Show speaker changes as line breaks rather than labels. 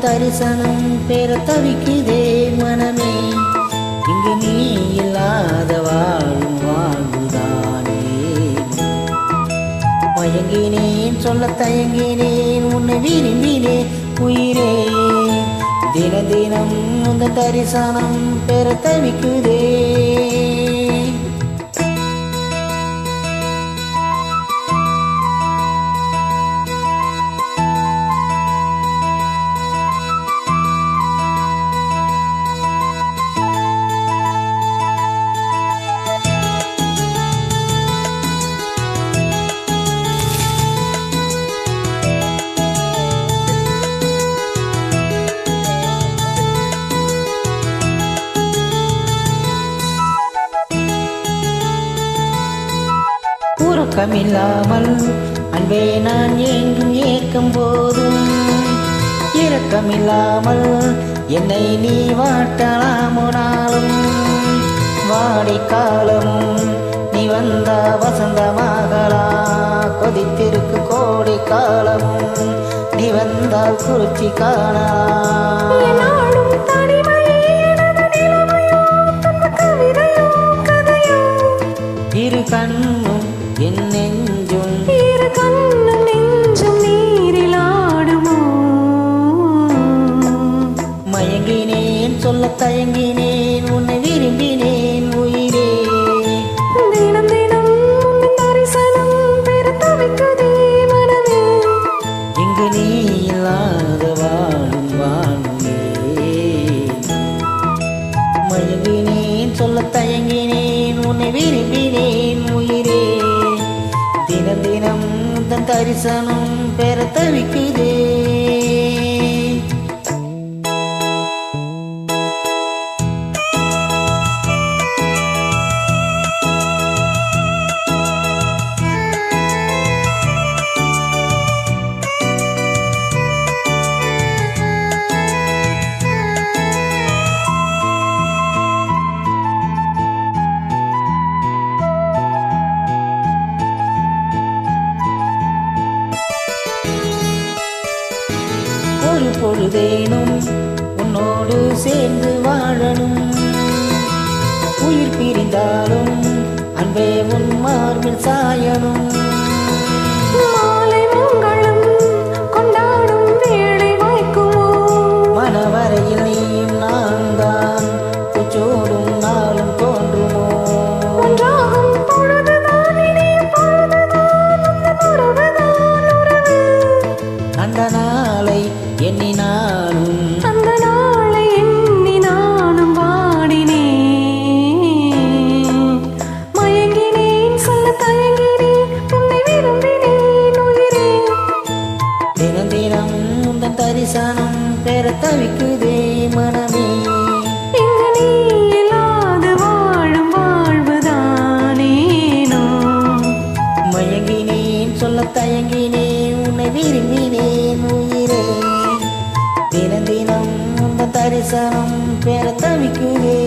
உந்தன் தரிசனம் பெற தவிக்குதே மனமே. இங்கு நீ இல்லாத வாழும் வாழ்வுதானே. மயங்கினேன் சொல்ல தயங்கினேன் உன்னை விரும்பினேன் உயிரே. தின தினம் உந்தன் தரிசனம் பெற தவிக்குதே. உறக்கமில்லாமல் அன்பே நான் எங்கும் ஏற்கும் போதும், இரக்கமில்லாமல் என்னை நீ வாட்டலாமோ நாளும். வாடி காலமும் நீ வந்த வசந்தமாகலா. கொதித்திருக்கு கோடி காலமும் நீ வந்தால் குறிச்சி காணலாம். இரு கண்ணும் என் நெஞ்சும்
இரு கண்ணும் நெஞ்சும் நீரில் ஆடுமோ.
மயங்கினேன் சொல்ல தயங்கினேன் உன்னை விரும்பினேன் உயிரே.
தினம் தினம் உந்தன் தரிசனம் பெற தவிக்குதே மனமே.
இங்கு நீ இல்லாத வாழும் வாழ்வே. மயங்கினேன் சொல்ல தயங்கினேன் உன்னை விரும்பினேன் உயிரே. தினம் தினம் உந்தன் தரிசனம் பெற தவிக்குதே. ஒரு பொழுதேனும் உன்னோடு சேர்ந்து வாழணும். உயிர் பிரிந்தாலும் அன்பே உன் மார்பில் சாயணும்.
மாலை மங்களம் கொண்டாடும் வேளை வாய்க்குமோ.
மனவரையில் நீயும் நான் தான் பூச்சோடும் நாளும் தோன்றுமோ.
ஒன்றாகும் பொழுதுதான் இனியும் பொழுதுதான் உந்தன் உறவுதான் உறவு.
அந்த நாளை எண்ணினாலும்
அந்த நாளை எண்ணி நானும் வாடினேன். மயங்கினேன் சொல்ல தயங்கினேன் உன்னை விரும்பினேன் உயிரே.
தினம் தினம் உந்தன் தரிசனம் பெற தவிக்குதே மனமே.
இங்கு நீ இல்லாத வாழும் வாழ்வுதானேனோ.
மயங்கினேன் சொல்ல தயங்கினேன் உன்னை விரும்பினேன் உயிரே. தினம் தினம் உந்தன் தரிசனம் பெற தவிக்குதே.